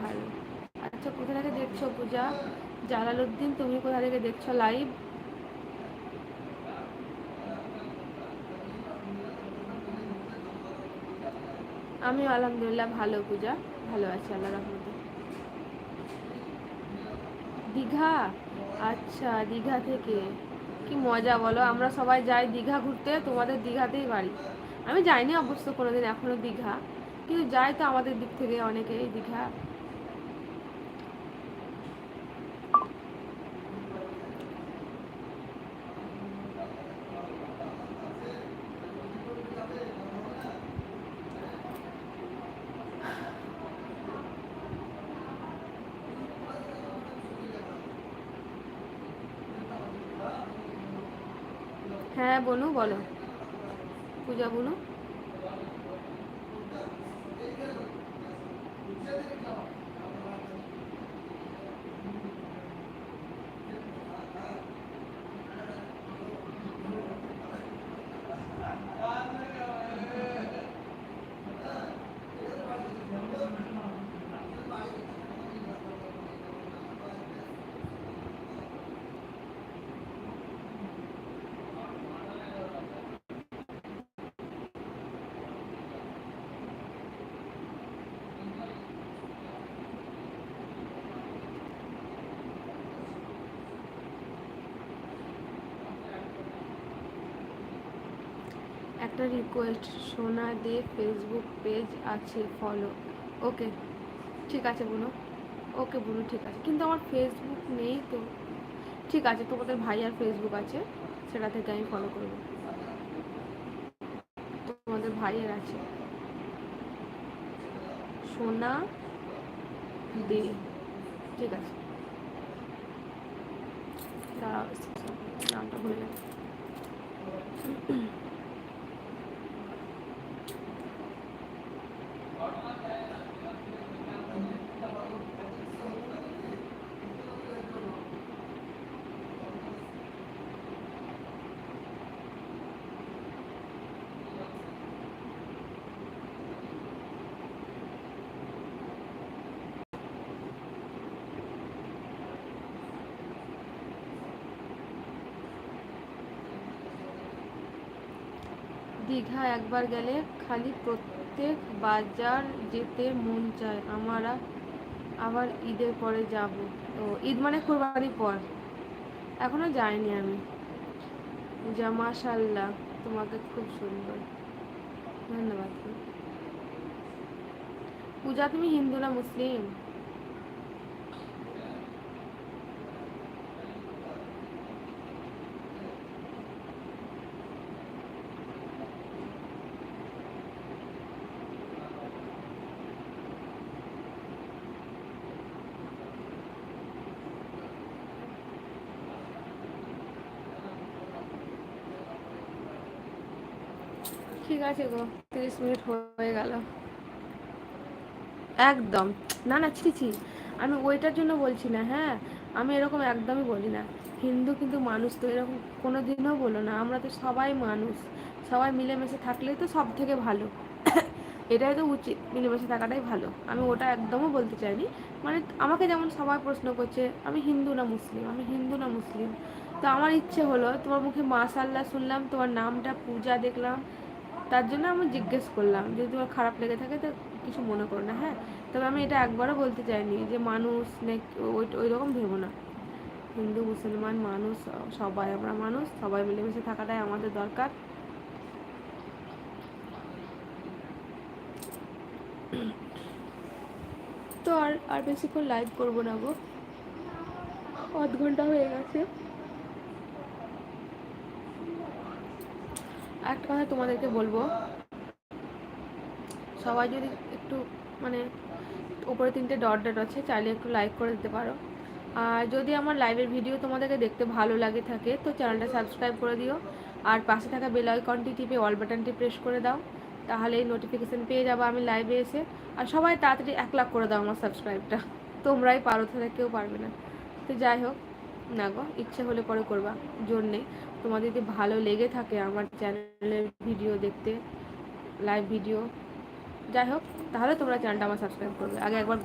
ভালো। আচ্ছা, কোথা থেকে দেখছো পূজা? জালালউদ্দিন, তুমি কোথা থেকে দেখছো লাইভ? আমি আলহামদুলিল্লাহ ভালো পূজা, ভালো আছি আল্লাহ রহমতে। দীঘা? আচ্ছা, দীঘা থেকে কি মজা বলো, আমরা সবাই যাই দীঘা ঘুরতে, তোমাদের দীঘাতেই বাড়ি। আমি যাইনি অবশ্য কোনোদিন এখনো দীঘা, কিন্তু যাই তো আমাদের দিক থেকে অনেকেই দীঘা। হ্যাঁ বনু বলো, পূজা বনু। একটা রিকোয়েস্ট, সোনা দে ফেসবুক পেজ আছে ফলো। ওকে, ঠিক আছে বোনো। ওকে বোনো, ঠিক আছে, কিন্তু আমার ফেসবুক নেই তো। ঠিক আছে, তোমাদের ভাইয়ার ফেসবুক আছে, সেটা থেকে আমি ফলো করবো। তোমাদের ভাইয়ের আছে, সোনা দে। ঠিক আছে, দাঁড়াও, নামটা ভুলে গেছি। দীঘা একবার গেলে খালি প্রত্যেক বাজার যেতে মন চায়। আমরা আবার ঈদের পরে যাব। ও, ঈদ মানে কুরবানির পর। এখনো যাইনি আমি। যা মাশাআল্লাহ, তোমাকে খুব সুন্দর। ধন্যবাদ পূজা। তুমি হিন্দু না মুসলিম? ঠিক আছে গো, 30 মিনিট হয়ে গেল। একদম না না, ছি, আমি ওইটার জন্য বলছি না। হ্যাঁ, আমি এরকম একদমই বলি না। হিন্দু কিন্তু মানুষ তো, এরকম কোনো দিনও বলো না। আমরা তো সবাই মানুষ, সবাই মিলেমিশে থাকলেই তো সব থেকে ভালো। এটাই তো উচিত, মিলেমিশে থাকাটাই ভালো। আমি ওটা একদমও বলতে চাইনি। মানে আমাকে যেমন সবাই প্রশ্ন করছে আমি হিন্দু না মুসলিম, আমি হিন্দু না মুসলিম, তো আমার ইচ্ছে হলো, তোমার মুখে মাশাআল্লাহ শুনলাম, তোমার নামটা পূজা দেখলাম, তার জন্য আমি জিজ্ঞেস করলাম। যদি তোমার খারাপ লেগে থাকে তো কিছু মনে করো না, হ্যাঁ। তবে আমি এটা একবারও বলতে চাইনি যে মানুষ ওই রকম ভেবো না। হিন্দু মুসলমান মানুষ, সবাই আমরা মানুষ, সবাই মিলেমিশে থাকাটাই আমাদের দরকার। তো আর আর বেশিক্ষণ লাইভ করবো না গো, 0.5 ঘন্টা হয়ে গেছে। একটা কথা তোমাদেরকে বলবো, সবাই যদি একটু মানে, উপরে 3টে ডট ডট আছে, চাইলে একটু লাইক করে দিতে পারো। আর যদি আমার লাইভের ভিডিও তোমাদেরকে দেখতে ভালো লাগে থাকে তো চ্যানেলটা সাবস্ক্রাইব করে দিও। আর পাশে থাকা বেল আইকনটি টিপে অল বাটনটি প্রেস করে দাও, তাহলে নোটিফিকেশান পেয়ে যাবো আমি লাইভে এসে। আর সবাই তাড়াতাড়ি 1 লাখ করে দাও আমার সাবস্ক্রাইবটা। তোমরাই পারো, তাহলে কেউ পারবে না। তো যাই হোক, না গো, ইচ্ছে হলে পরে করবা, জোর নেই। তোমাদের যদি ভালো লেগে থাকে আমার চ্যানেলের ভিডিও দেখতে, লাইভ ভিডিও, যাই হোক, তাহলে তোমরা চ্যানেলটা আমার সাবস্ক্রাইব করবে। আগে একবার